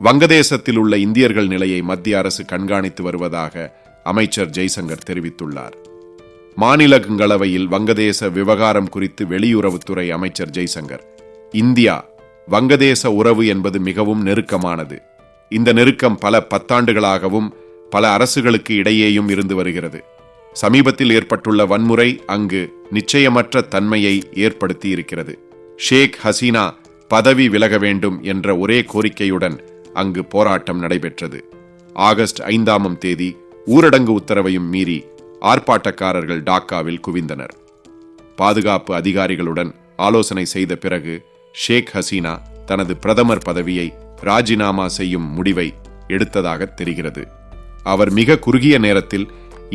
வங்கதேசத்தில் உள்ள இந்தியர்கள் நிலையை மத்திய அரசு கண்காணித்து வருவதாக அமைச்சர் ஜெய்சங்கர் தெரிவித்துள்ளார். மாநிலங்களவையில் வங்கதேச விவகாரம் குறித்து வெளியுறவுத்துறை அமைச்சர் ஜெய்சங்கர், இந்தியா வங்கதேச உறவு என்பது மிகவும் நெருக்கமானது. இந்த நெருக்கம் பல பத்தாண்டுகளாகவும் பல அரசுகளுக்கு இடையேயும் இருந்து வருகிறது. சமீபத்தில் ஏற்பட்டுள்ள வன்முறை அங்கு நிச்சயமற்ற தன்மையை ஏற்படுத்தி இருக்கிறது. ஷேக் ஹசீனா பதவி விலக வேண்டும் என்ற ஒரே கோரிக்கையுடன் அங்கு போராட்டம் நடைபெற்றது. ஆகஸ்ட் 5ஆம் தேதி ஊரடங்கு உத்தரவையும் மீறி ஆர்ப்பாட்டக்காரர்கள் டாக்காவில் குவிந்தனர். பாதுகாப்பு அதிகாரிகளுடன் ஆலோசனை செய்த பிறகு ஷேக் ஹசீனா தனது பிரதமர் பதவியை ராஜினாமா செய்யும் முடிவை எடுத்ததாக தெரிகிறது. அவர் மிக குறுகிய நேரத்தில்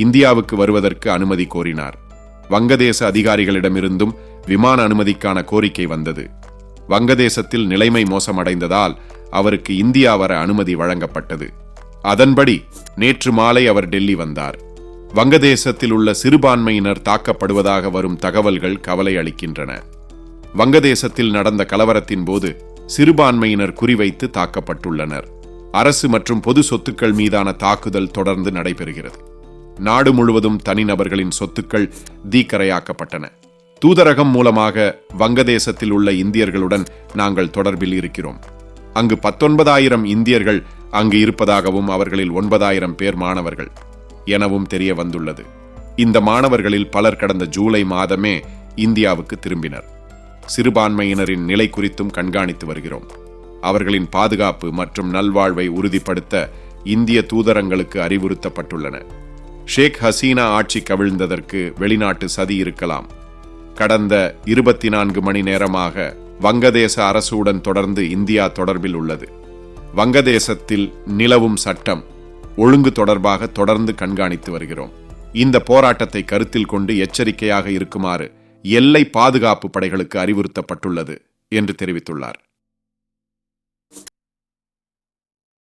இந்தியாவுக்கு வருவதற்கு அனுமதி கோரினார். வங்கதேச அதிகாரிகளிடமிருந்தும் விமான அனுமதிக்கான கோரிக்கை வந்தது. வங்கதேசத்தில் நிலைமை மோசமடைந்ததால் அவருக்கு இந்தியா வர அனுமதி வழங்கப்பட்டது. அதன்படி நேற்று மாலை அவர் டெல்லி வந்தார். வங்கதேசத்தில் உள்ள சிறுபான்மையினர் தாக்கப்படுவதாக வரும் தகவல்கள் கவலை அளிக்கின்றன. வங்கதேசத்தில் நடந்த கலவரத்தின் போது சிறுபான்மையினர் குறிவைத்து தாக்கப்பட்டுள்ளனர். அரசு மற்றும் பொது சொத்துக்கள் மீதான தாக்குதல் தொடர்ந்து நடைபெறுகிறது. நாடு முழுவதும் தனிநபர்களின் சொத்துக்கள் தீக்கரையாக்கப்பட்டன. தூதரகம் மூலமாக வங்கதேசத்தில் உள்ள இந்தியர்களுடன் நாங்கள் தொடர்பில் இருக்கிறோம். அங்கு 19,000 இந்தியர்கள் அங்கு இருப்பதாகவும் அவர்களில் 9,000 பேர் மாணவர்கள் எனவும் தெரிய வந்துள்ளது. இந்த மாணவர்களில் பலர் கடந்த ஜூலை மாதமே இந்தியாவுக்கு திரும்பினர். சிறுபான்மையினரின் நிலை குறித்தும் கண்காணித்து வருகிறோம். அவர்களின் பாதுகாப்பு மற்றும் நல்வாழ்வை உறுதிப்படுத்த இந்திய தூதரங்களுக்கு அறிவுறுத்தப்பட்டுள்ளன. ஷேக் ஹசீனா ஆட்சி கவிழ்ந்ததற்கு வெளிநாட்டு சதி இருக்கலாம். கடந்த 24 மணி நேரமாக வங்கதேச அரசுடன் தொடர்ந்து இந்தியா தொடர்பில் உள்ளது. வங்கதேசத்தில் நிலவும் சட்டம் ஒழுங்கு தொடர்பாக தொடர்ந்து கண்காணித்து வருகிறோம். இந்த போராட்டத்தை கருத்தில் கொண்டு எச்சரிக்கையாக இருக்குமாறு எல்லை பாதுகாப்பு படைகளுக்கு அறிவுறுத்தப்பட்டுள்ளது என்று தெரிவித்துள்ளார்.